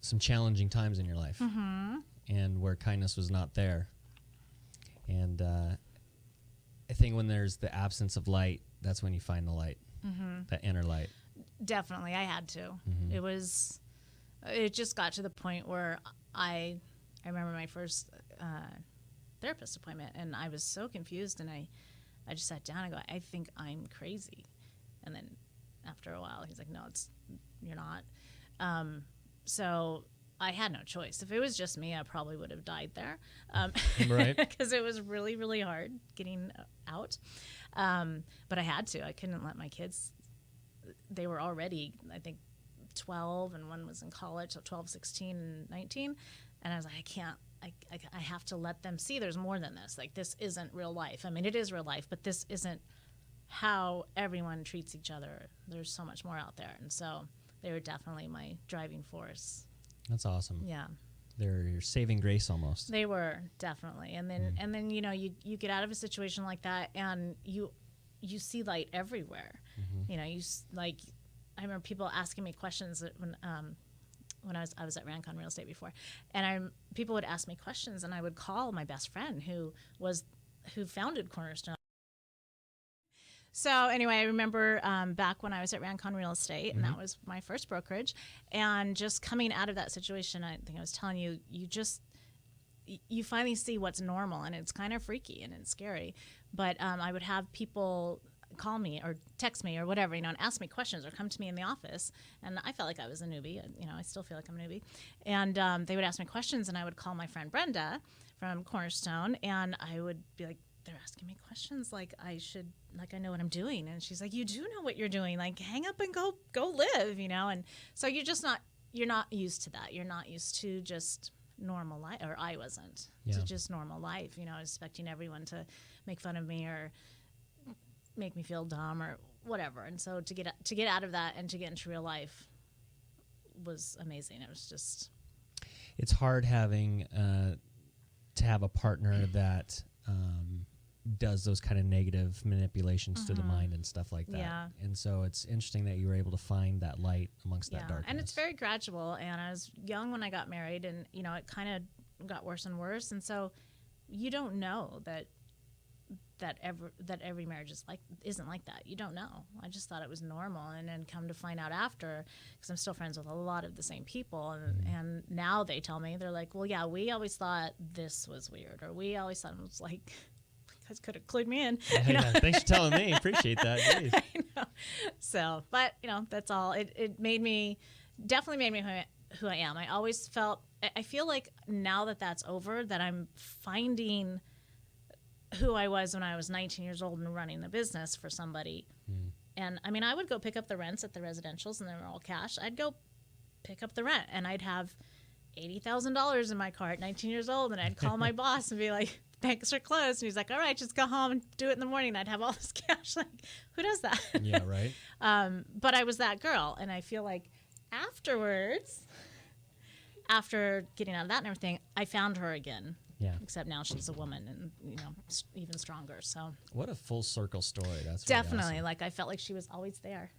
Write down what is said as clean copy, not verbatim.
some challenging times in your life, and where kindness was not there. And I think when there's the absence of light, that's when you find the light, that inner light. Definitely, I had to. It just got to the point where I remember my first therapist appointment, and I was so confused, and I just sat down and go, I think I'm crazy. And then after a while, he's like, no, you're not. So I had no choice. If it was just me, I probably would have died there. Right. Because it was really, really hard getting out. But I had to. I couldn't let my kids, they were already, I think, 12, and one was in college, so 12, 16, and 19. And I was like, I can't. I have to let them see there's more than this. Like, this isn't real life. I mean, it is real life, but this isn't how everyone treats each other. There's so much more out there. And so they were definitely my driving force. That's awesome. Yeah. They're your saving grace almost. They were, definitely. And then you know, you get out of a situation like that, and you see light everywhere. You know, I remember people asking me questions when I was at Rancon Real Estate before, and people would ask me questions, and I would call my best friend who founded Cornerstone. So anyway, I remember back when I was at Rancon Real Estate, and that was my first brokerage, and just coming out of that situation, I think I was telling you, you finally see what's normal, and it's kind of freaky and it's scary. But I would have people call me or text me or whatever, you know, and ask me questions or come to me in the office. And I felt like I was a newbie. You know, I still feel like I'm a newbie. And they would ask me questions, and I would call my friend Brenda from Cornerstone, and I would be like, they're asking me questions like I know what I'm doing. And she's like, you do know what you're doing. Like, hang up and go live, you know? And so you're not used to that. You're not used to just normal life, or I wasn't, to just normal life. You know, I was expecting everyone to make fun of me or make me feel dumb or whatever. And so to get out of that and to get into real life was amazing. It was just, it's hard having to have a partner that does those kind of negative manipulations to the mind and stuff like that. Yeah. And so it's interesting that you were able to find that light amongst that darkness. And it's very gradual. And I was young when I got married, and you know, it kind of got worse and worse. And so you don't know that every marriage isn't like that. You don't know. I just thought it was normal, and then come to find out after, because I'm still friends with a lot of the same people, and now they tell me, they're like, well, yeah, we always thought this was weird, or we always thought it was like, you guys could have clued me in. You know? Thanks for telling me. Appreciate that. Jeez. I know. So, but you know, that's all. It definitely made me who I am. I always I feel like now that that's over, that I'm finding who I was when I was 19 years old and running the business for somebody. And I mean, I would go pick up the rents at the residentials, and they were all cash. I'd go pick up the rent, and I'd have $80,000 in my car at 19 years old, and I'd call my boss and be like, banks are closed. And he's like, all right, just go home and do it in the morning. And I'd have all this cash. Like, who does that? Yeah, right. But I was that girl. And I feel like afterwards, after getting out of that and everything, I found her again. Yeah. Except now she's a woman, and you know, even stronger. So what a full circle story. That's definitely really awesome. like I felt like she was always there.